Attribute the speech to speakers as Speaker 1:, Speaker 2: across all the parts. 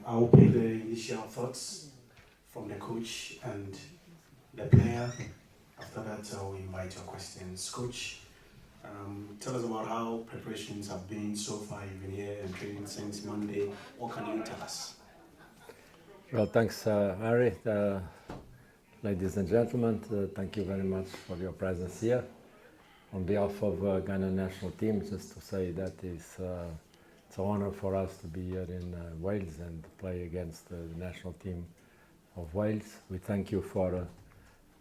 Speaker 1: I'll pick the initial thoughts from the coach and the player. After that, I'll invite your questions. Coach, tell us about how preparations have been so far. You've been here and training since Monday. What can you tell us?
Speaker 2: Well, thanks, Harry. Ladies and gentlemen, thank you very much for your presence here. On behalf of Ghana national team, just to say that it's an honor for us to be here in Wales and play against the national team of Wales. We thank you for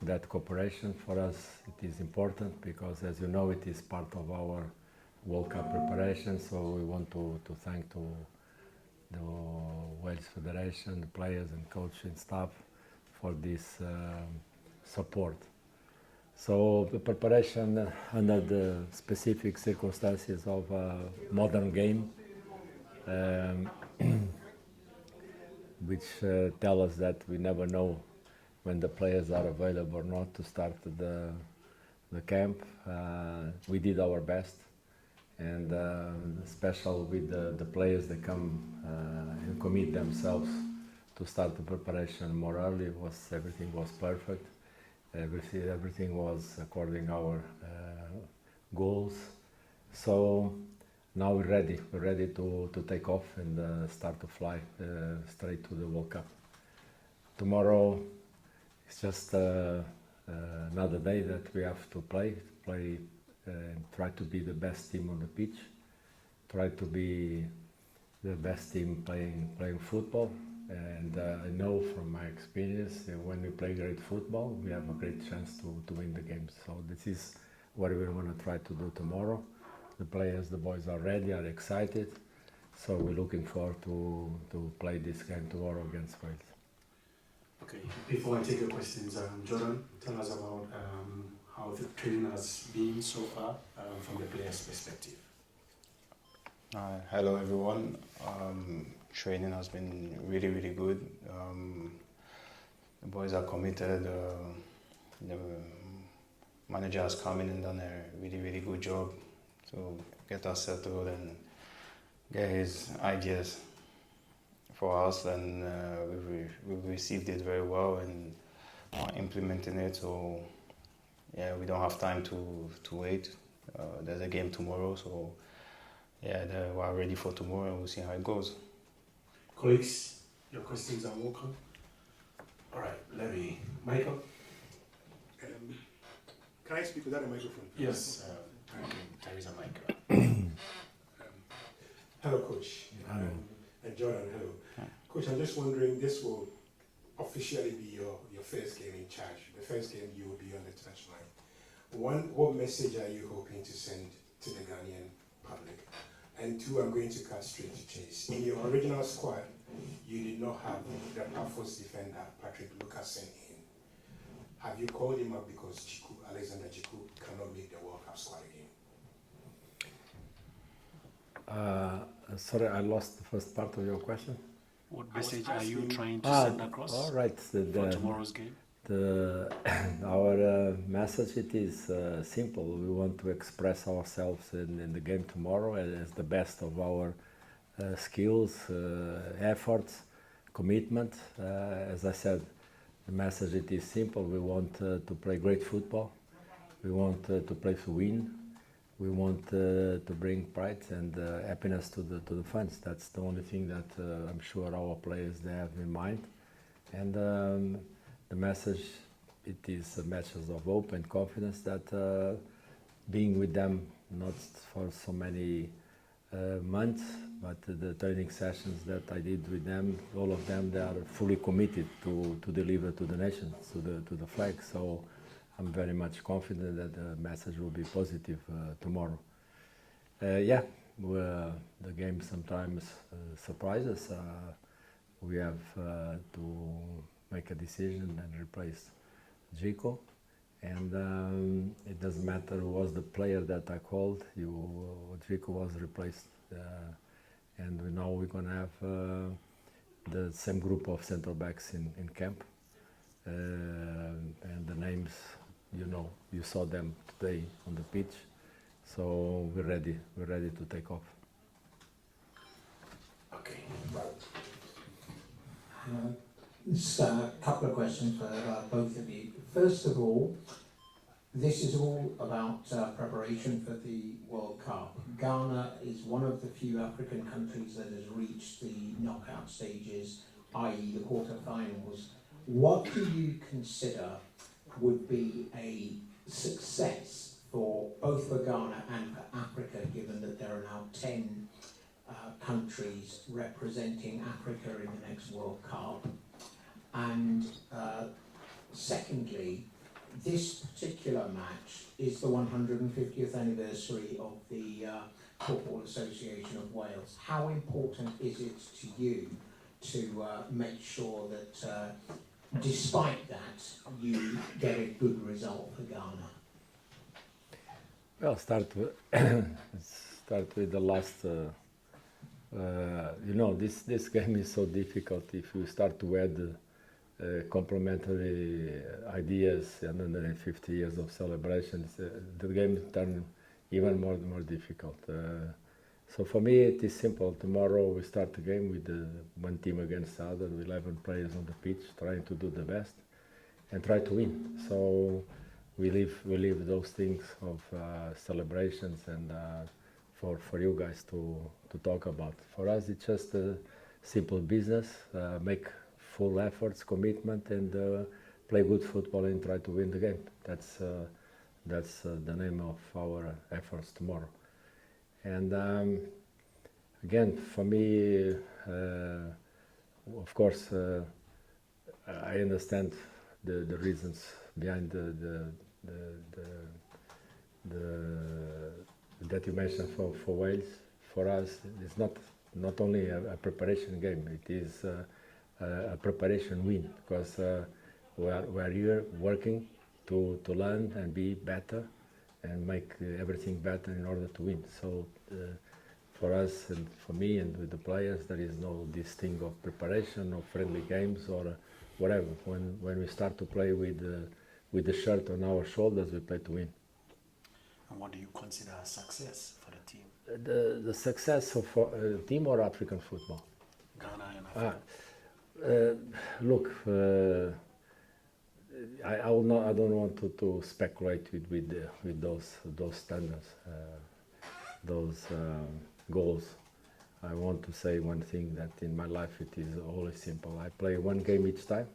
Speaker 2: that cooperation. For us, it is important because, as you know, it is part of our World Cup preparation. So we want to thank to the Wales Federation, the players and coaching staff for this support. So the preparation under the specific circumstances of a modern game, which tell us that we never know when the players are available or not to start the camp. We did our best, and special with the players that come and commit themselves to start the preparation more early. Everything was perfect. Everything was according our goals. So now we're ready. We're ready to take off and start to fly straight to the World Cup. Tomorrow is just another day that we have to play and try to be the best team on the pitch. Try to be the best team playing football. And I know from my experience when we play great football, we have a great chance to win the games. So this is what we want to try to do tomorrow. The players, the boys are ready, are excited. So we're looking forward to play this game tomorrow against Wales.
Speaker 1: Okay, before I take your questions, Jordan, tell us about how the training has been so far from the players' perspective.
Speaker 3: Hello everyone. Training has been really, really good. The boys are committed. The manager has come in and done a really, really good job to get us settled and get his ideas for us, and we've received it very well and are implementing it. So yeah, we don't have time to wait. There's a game tomorrow, so yeah, we're ready for tomorrow and we'll see how it goes.
Speaker 1: Colleagues, your questions are welcome. All right, Michael.
Speaker 4: Can I speak without a microphone?
Speaker 1: Yes, there is a mic.
Speaker 4: Hello, Coach. And Jordan, hello.
Speaker 3: Hi.
Speaker 4: Coach, I'm just wondering, this will officially be your first game in charge, the first game you will be on the touchline. One, what message are you hoping to send to the Ghanaian public? And two, I'm going to cut straight to chase. In your original squad, you did not have the Parfos defender, Patrick Lucasen, in. Have you called him up because Alexander Jiku cannot make the World Cup squad again?
Speaker 2: Sorry, I lost the first part of your question.
Speaker 1: What message are you trying to send across
Speaker 2: all right.
Speaker 1: for tomorrow's game?
Speaker 2: Our message, it is simple. We want to express ourselves in the game tomorrow as the best of our skills, efforts, commitment. As I said, the message, it is simple. We want to play great football. We want to play to win. We want to bring pride and happiness to the fans. That's the only thing that I'm sure our players they have in mind. And the message, it is messages of hope and confidence that being with them, not for so many months, but the training sessions that I did with them, all of them, they are fully committed to deliver to the nation, to the flag. So I'm very much confident that the message will be positive tomorrow. The game sometimes surprises. We have to make a decision and replace Zico, and it doesn't matter who was the player that I called. Zico was replaced, and now we're gonna have the same group of central backs in camp, and the names, you saw them today on the pitch, so we're ready to take off.
Speaker 1: Okay.
Speaker 5: Just a couple of questions for both of you. First of all, this is all about preparation for the World Cup. Ghana is one of the few African countries that has reached the knockout stages, i.e. the quarterfinals. What do you consider would be a success for both for Ghana and for Africa, given that there are now 10 countries representing Africa in the next World Cup? And secondly, this particular match is the 150th anniversary of the Football Association of Wales. How important is it to you to make sure that despite that you get a good result for Ghana?
Speaker 2: Well, start with the last. This game is so difficult. If you start to add complementary ideas and 150 years of celebrations, the game turns even more difficult. So for me, it is simple. Tomorrow we start the game with one team against the other, 11 players on the pitch, trying to do the best and try to win. So we leave those things of celebrations and for you guys to talk about. For us, it's just a simple business. Make full efforts, commitment, and play good football and try to win the game. That's the name of our efforts tomorrow. And again, for me, of course, I understand the reasons behind the that you mentioned for Wales. For us, it's not only a preparation game. It is a preparation win, because we are here working to learn and be better and make everything better in order to win. So for us and for me and with the players, there is no this thing of preparation or friendly games or whatever. When we start to play with the shirt on our shoulders, we play to win.
Speaker 1: And what do you consider a success for the team?
Speaker 2: The success of team or African football?
Speaker 1: Ghana and Africa.
Speaker 2: Look, I don't want to speculate with those standards, those goals. I want to say one thing, that in my life it is always simple. I play one game each time,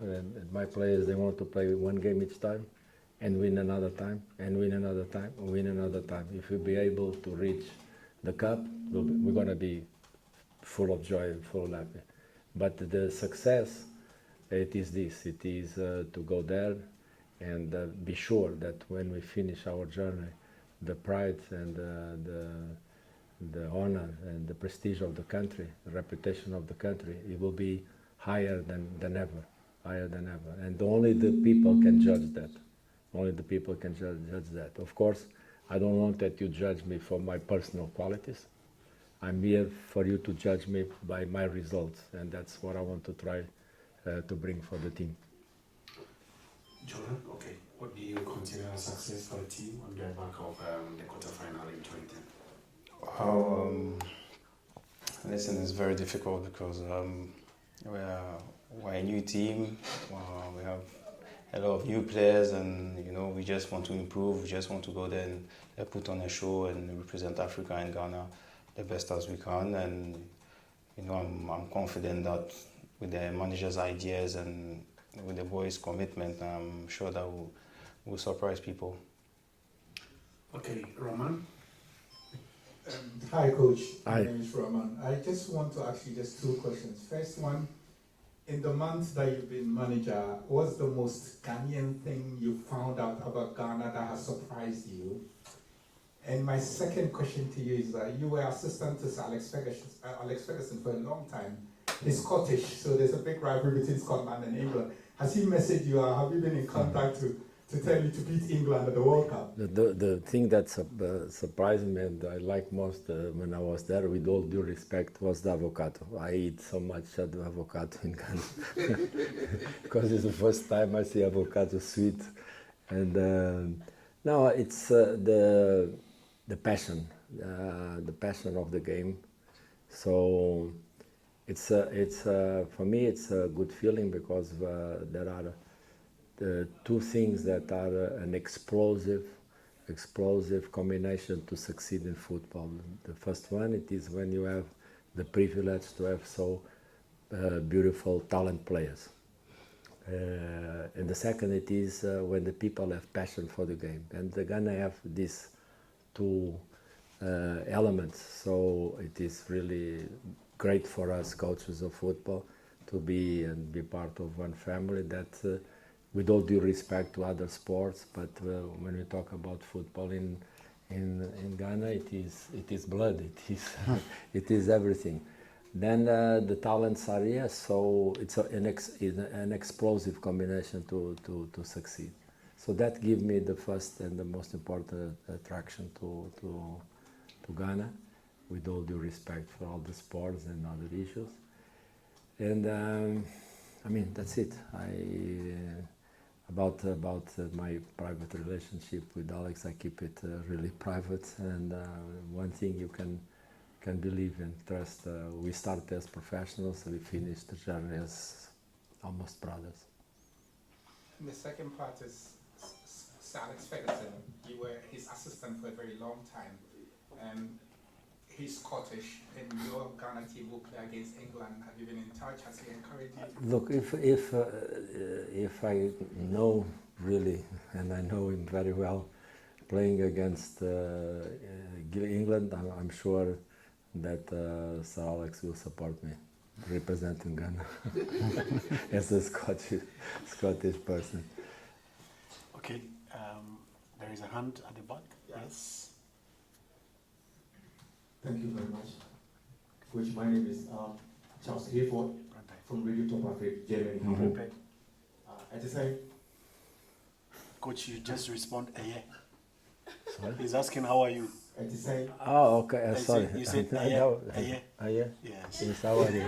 Speaker 2: and my players, they want to play one game each time and win another time and win another time and win another time. If we be able to reach the cup, we're going to be full of joy and full of happy. But the success, it is this. It is to go there and be sure that when we finish our journey, the pride and the honor and the prestige of the country, the reputation of the country, it will be higher than ever, higher than ever. And only the people can judge that. Only the people can judge that. Of course, I don't want that you judge me for my personal qualities. I'm here for you to judge me by my results, and that's what I want to try to bring for the team.
Speaker 1: Jordan, okay. What do you consider a success for the team on the back of the quarterfinal in 2010?
Speaker 3: Listen, it's very difficult because we're a new team. We have a lot of new players, and we just want to improve. We just want to go there and put on a show and represent Africa and Ghana the best as we can. And I'm confident that with the manager's ideas and with the boys' commitment, I'm sure that we'll surprise people.
Speaker 1: Okay, Roman.
Speaker 6: Hi, Coach.
Speaker 2: Hi.
Speaker 6: My name is Roman. I just want to ask you just two questions. First one, in the month that you've been manager, what's the most Ghanaian thing you found out about Ghana that has surprised you? And my second question to you is that you were assistant to Sir Alex Ferguson for a long time. He's Scottish, so there's a big rivalry between Scotland and England. Has he messaged you, or have you been in contact to tell you to beat England at the World Cup?
Speaker 2: The thing that surprised me and I like most when I was there, with all due respect, was the avocado. I eat so much avocado in Ghana because it's the first time I see avocado sweet. And no, it's the passion of the game. So For me it's a good feeling because there are two things that are an explosive combination to succeed in football. The first one, it is when you have the privilege to have so beautiful talent players. And the second, it is when the people have passion for the game. And they're gonna have these two elements. So it is really great for us coaches of football to be part of one family that with all due respect to other sports, but when we talk about football in Ghana, it is blood, it is everything. Then the talents are yes, so it's an explosive combination to succeed. So that gives me the first and the most important attraction to Ghana, with all due respect for all the sports and other issues. And I mean that's it. About my private relationship with Alex, I keep it really private. And one thing you can believe and trust, we start as professionals, we finish the journey as almost brothers.
Speaker 6: And the second part is Sir Alex Ferguson. You were his assistant for a very long time. He's Scottish, and your Ghana team will play against England. Have you been in touch? Has he encouraged you?
Speaker 2: Look, if I know really, and I know him very well, playing against England, I'm sure that Sir Alex will support me, representing Ghana as a Scottish person.
Speaker 1: Okay, there is a hand at the back. Yes.
Speaker 7: Thank you very much. Coach, my name is Charles Hayford from Radio Top Africa, Germany.
Speaker 2: Mhm.
Speaker 7: At the time,
Speaker 1: Coach, you just respond a yeah.
Speaker 2: Sorry?
Speaker 1: He's asking how are you?
Speaker 7: at the time,
Speaker 2: Oh, okay.
Speaker 1: I
Speaker 2: Sorry.
Speaker 1: see- you said
Speaker 2: I
Speaker 1: yeah,
Speaker 2: know.
Speaker 1: yeah.
Speaker 2: Yeah.
Speaker 1: Yes.
Speaker 2: Yes, how are you?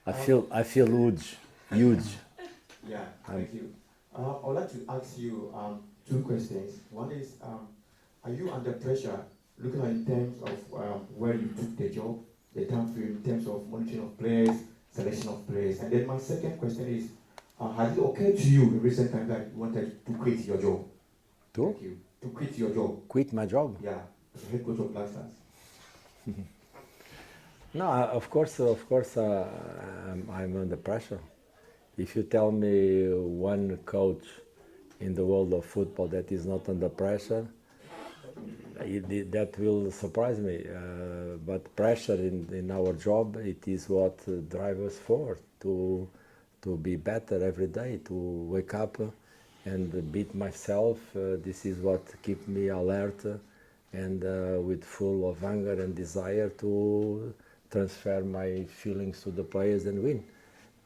Speaker 2: I feel huge.
Speaker 7: yeah, thank you. I would like to ask you two questions. One is, are you under pressure, looking at in terms of where you took the job, the time frame, in terms of monitoring of players, selection of players? And then my second question is, has it occurred to you in recent times that you wanted to quit your job?
Speaker 2: To
Speaker 7: Thank you. To quit your job?
Speaker 2: quit my job?
Speaker 7: Yeah, as a head coach of Black Stars.
Speaker 2: No, of course, I'm under pressure. If you tell me one coach in the world of football that is not under pressure, that will surprise me. But pressure in our job, it is what drives us forward to be better every day, to wake up and beat myself. This is what keeps me alert and with full of anger and desire to transfer my feelings to the players and win.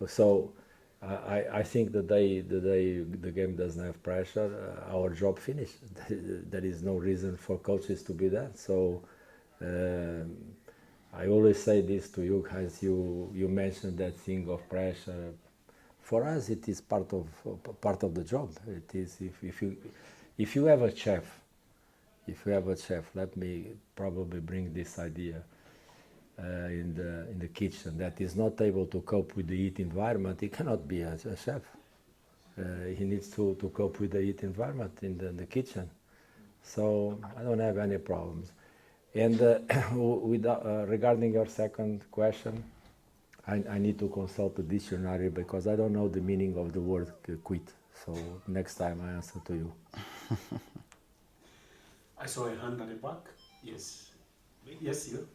Speaker 2: So I think the day the game doesn't have pressure, our job finished. There is no reason for coaches to be there. So I always say this to you guys. You mentioned that thing of pressure. For us, it is part of the job. It is if you have a chef. If you have a chef, let me probably bring this idea. In the kitchen that is not able to cope with the heat environment, he cannot be a chef. He needs to cope with the heat environment in the kitchen. So I don't have any problems. And regarding your second question, I need to consult the dictionary because I don't know the meaning of the word quit. So next time I answer to you.
Speaker 1: I saw a hand at the back. Yes. Yes, you.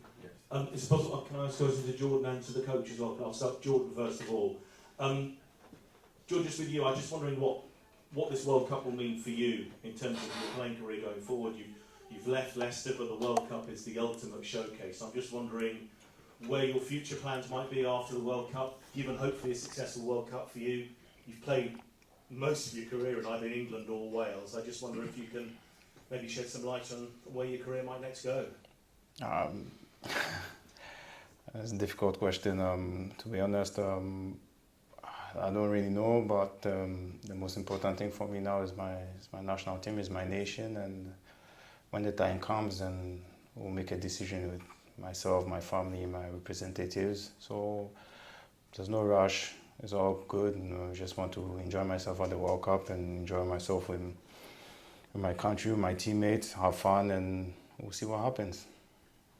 Speaker 8: It's possible, can I ask questions to Jordan and to the coach as well? I'll start Jordan first of all. Jordan, just with you, I'm just wondering what this World Cup will mean for you in terms of your playing career going forward. You've left Leicester, but the World Cup is the ultimate showcase. I'm just wondering where your future plans might be after the World Cup, given hopefully a successful World Cup for you. You've played most of your career in either England or Wales. I just wonder if you can maybe shed some light on where your career might next go.
Speaker 3: That's a difficult question. To be honest, I don't really know, but the most important thing for me now is my national team, is my nation, and when the time comes, then we'll make a decision myself, my family, my representatives. So there's no rush. It's all good. I just want to enjoy myself at the World Cup and enjoy myself with my country, with my teammates, have fun, and we'll see what happens.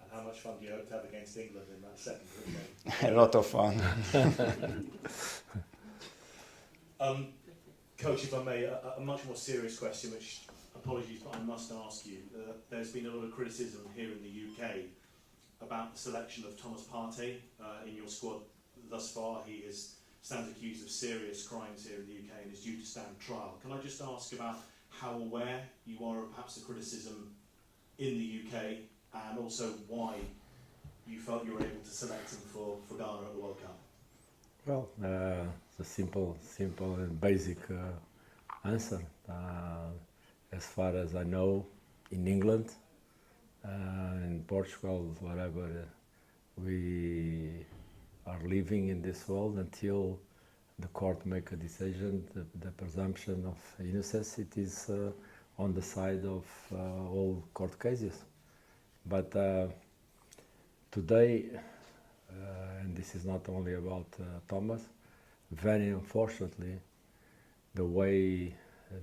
Speaker 8: And how much fun do you hope to have against England in that second group game?
Speaker 3: A lot of fun.
Speaker 8: Coach, if I may, a much more serious question, which, apologies, but I must ask you. There's been a lot of criticism here in the UK about the selection of Thomas Partey in your squad thus far. He stands accused of serious crimes here in the UK and is due to stand trial. Can I just ask about how aware you are of perhaps the criticism in the UK, and also why you felt you were able to select him for Ghana at the World Cup?
Speaker 2: Well, it's a simple and basic answer. As far as I know, in England, in Portugal, wherever we are living in this world, until the court make a decision, the presumption of innocence, it is on the side of all court cases. But today, and this is not only about Thomas, very unfortunately, the way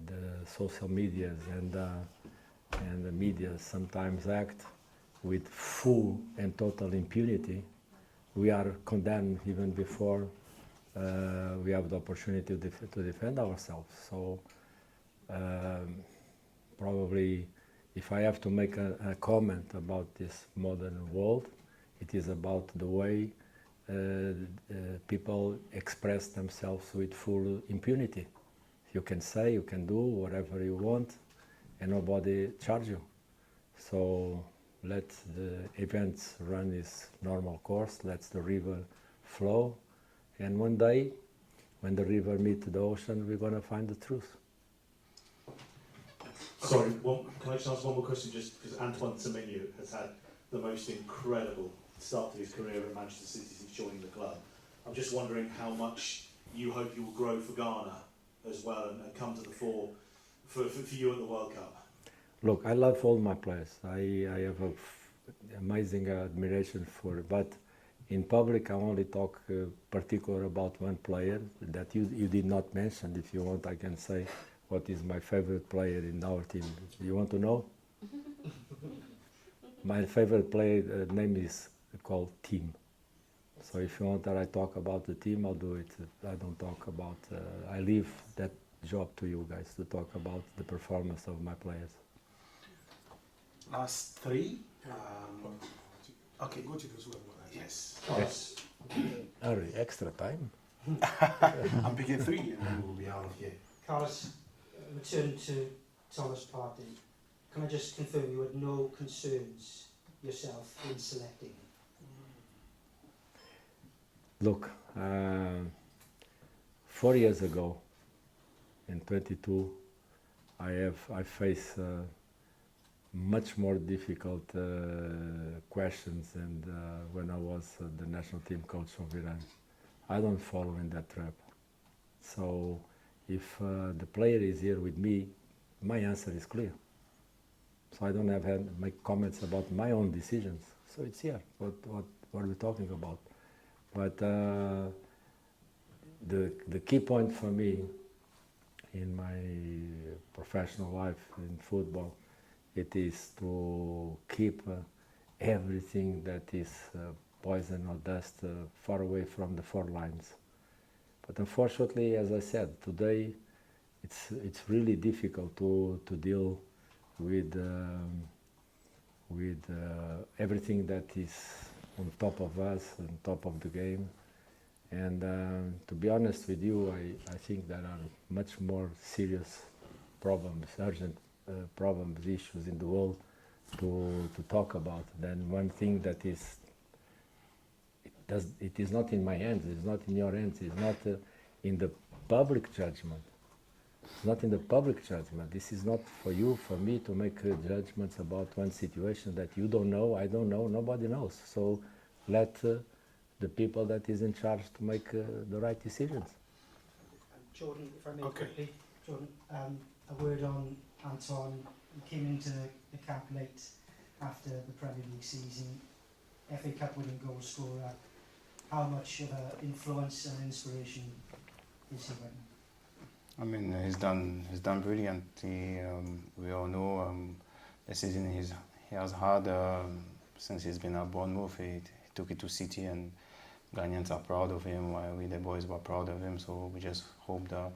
Speaker 2: the social medias and the media sometimes act with full and total impunity, we are condemned even before we have the opportunity to defend ourselves. So probably if I have to make a comment about this modern world, it is about the way people express themselves with full impunity. You can say, you can do whatever you want, and nobody charge you. So let the events run its normal course, let the river flow, and one day, when the river meets the ocean, we're going to find the truth.
Speaker 8: Sorry, can I just ask one more question, just because Antoine Semenyo has had the most incredible start to his career at Manchester City since joining the club. I'm just wondering how much you hope you will grow for Ghana as well and come to the fore for you at the World Cup.
Speaker 2: Look, I love all my players. I have amazing admiration for it, but in public I only talk particular about one player that you did not mention. If you want, I can say what is my favorite player in our team. You want to know? My favorite player name is called Team. So if you want that I talk about the team, I'll do it. I don't talk about, I leave that job to you guys to talk about the performance of my players.
Speaker 1: Last three. Okay, go to those who have one. Yes.
Speaker 2: Yes. Hurry, extra time.
Speaker 1: I'm picking three and then we'll be out of here.
Speaker 9: Carlos, return to Thomas Partey. Can I just confirm you had no concerns yourself in selecting him?
Speaker 2: Look, 4 years ago, in 22, I faced much more difficult questions, and when I was the national team coach of Iran, I don't follow in that trap. So, if the player is here with me, my answer is clear. So I don't have to make comments about my own decisions. So it's here. What are we talking about? But the key point for me in my professional life in football, it is to keep everything that is poison or dust far away from the four lines. But unfortunately, as I said, today it's really difficult to deal with everything that is on top of us, on top of the game. And to be honest with you, I think there are much more serious problems, urgent problems, issues in the world to talk about than one thing that is, it is not in my hands, it's not in your hands, it's not in the public judgment. It's not in the public judgment. This is not for you, for me to make judgments about one situation that you don't know, I don't know, nobody knows. So let the people that is in charge to make the right decisions.
Speaker 9: Jordan, if I may
Speaker 1: Okay.
Speaker 9: quickly, Jordan, a word on Antoine. He came into the camp late after the Premier League season. FA Cup winning goal scorer. How much of an influence and inspiration is he right now?
Speaker 3: I mean, he's done brilliant. We all know the season he has had since he's been at Bournemouth. He took it to City, and Ghanaians are proud of him. While we, the boys, were proud of him. So we just hope that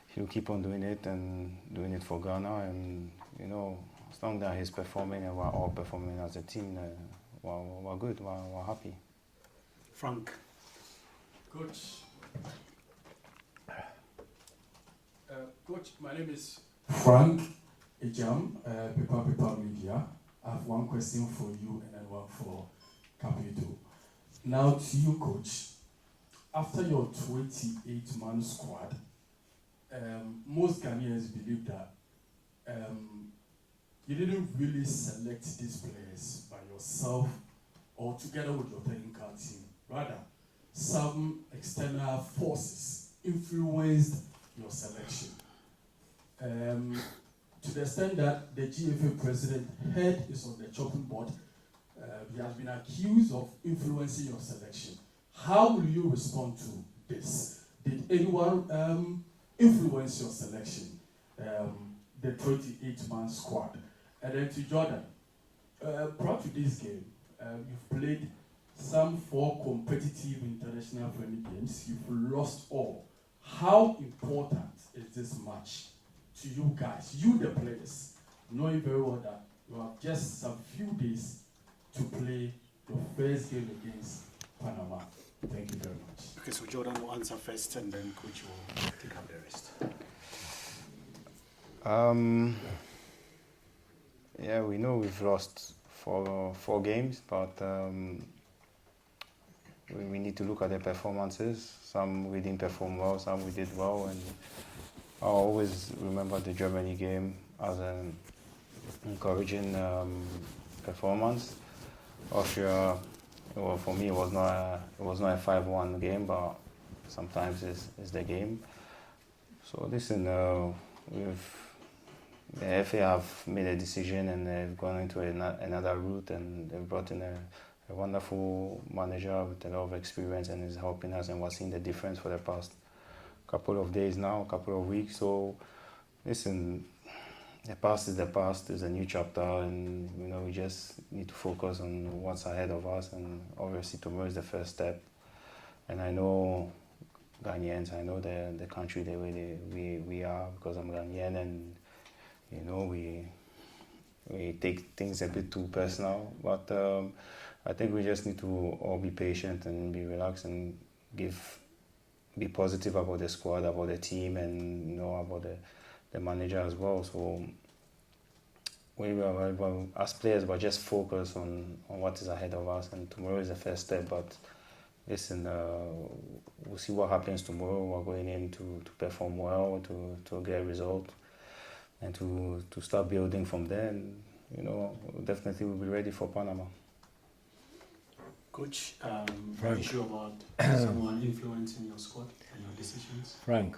Speaker 3: he'll keep on doing it and doing it for Ghana. And you know, as long as he's performing and we're all performing as a team, we're good. We're happy.
Speaker 1: Frank.
Speaker 10: Coach. Coach, my name is Frank Ejam, Paper Media. I have one question for you and then one for Capito. Now to you, Coach. After your 28-man squad, most Ghanaians believe that you didn't really select these players by yourself or together with your technical team. Rather, some external forces influenced your selection. To the extent that the GFA president head is on the chopping board, he has been accused of influencing your selection. How will you respond to this? Did anyone influence your selection? The 28-man squad. And then to Jordan, prior to this game, you've played some 4 competitive international friendly games. You've lost all. How important is this match to you guys, you the players, knowing very well that you have just some few days to play your first game against Panama? Thank you very much.
Speaker 1: Okay, so Jordan will answer first, and then Coach will take up the rest.
Speaker 3: Yeah, we know we've lost four games, but we need to look at the performances. Some we didn't perform well, some we did well, and I always remember the Germany game as an encouraging performance. Austria, well, for me, it was not a 5-1 game, but sometimes it's the game. So listen, the FA have made a decision and they've gone into another route, and they've brought in a wonderful manager with a lot of experience and is helping us, and we're seeing the difference for the past couple of days now, couple of weeks. So listen, the past is the past, there's a new chapter, and you know, we just need to focus on what's ahead of us, and obviously tomorrow is the first step. And I know Ghanaians, I know the country the way we are, because I'm Ghanaian, and you know, we take things a bit too personal, but I think we just need to all be patient and be relaxed and be positive about the squad, about the team, and you know, about the manager as well. So we will, as players, but just focus on what is ahead of us, and tomorrow is the first step. But listen, we'll see what happens tomorrow. We're going in to perform well, to get a result, and to start building from there. And, you know, definitely we'll be ready for Panama.
Speaker 1: Coach, are you sure about someone influencing your squad and your decisions?
Speaker 2: Frank.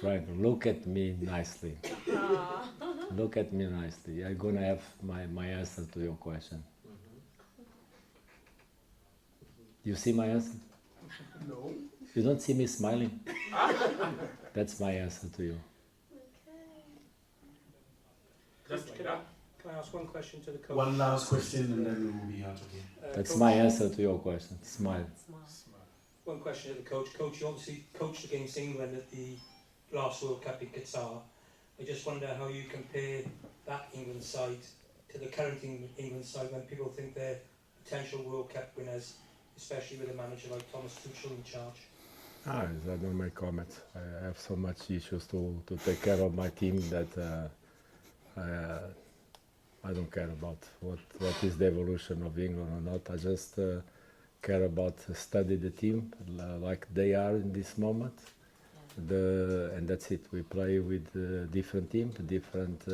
Speaker 2: Frank, look at me nicely. Look at me nicely. I'm gonna have my answer to your question. You see my answer?
Speaker 1: No.
Speaker 2: You don't see me smiling? That's my answer to you.
Speaker 9: Just like that. Can I ask one question to the coach?
Speaker 1: One last question, and then we will be out of here.
Speaker 2: That's
Speaker 9: Coach,
Speaker 2: my answer to your question. Smile.
Speaker 9: one question to the coach. Coach, you obviously coached against England at the last World Cup in Qatar. I just wonder how you compare that England side to the current England side when people think they're potential World Cup winners, especially with a manager like Thomas Tuchel in charge.
Speaker 2: I don't make comments. I have so much issues to take care of my team that I don't care about what is the evolution of England or not. I just care about study the team like they are in this moment. And that's it. We play with different teams, different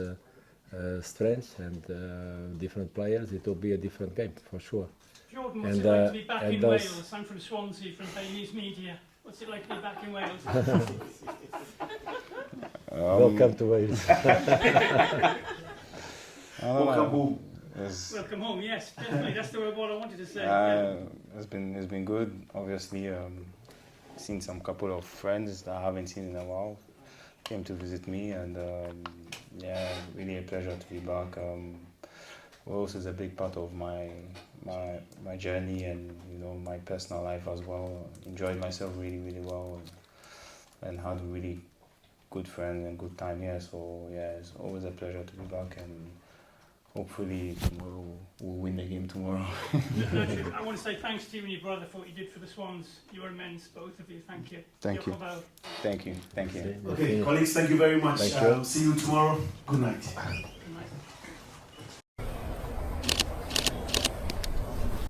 Speaker 2: strengths and different players. It will be a different game for sure.
Speaker 11: Jordan, what's it like to be back in Wales? I'm from Swansea, from Bay News Media. What's it like to be back in Wales?
Speaker 2: Welcome to Wales.
Speaker 1: Welcome home.
Speaker 11: Welcome home, yes, definitely. That's the word I wanted to say. Yeah.
Speaker 3: It's been good. Obviously, seen some couple of friends that I haven't seen in a while. Came to visit me, and yeah, really a pleasure to be back. Wales is a big part of my journey, and my personal life as well. Enjoyed myself really well, and had a really good friends and good time here. So yeah, it's always a pleasure to be back, and hopefully tomorrow we'll win the game tomorrow.
Speaker 11: I want to say thanks to you and your brother for what you did for the Swans. You were immense, both of you. Thank you.
Speaker 3: Thank you. Thank you.
Speaker 1: Okay, colleagues, thank you very much.
Speaker 2: Thank you.
Speaker 1: See you tomorrow. Good night.
Speaker 11: Good night.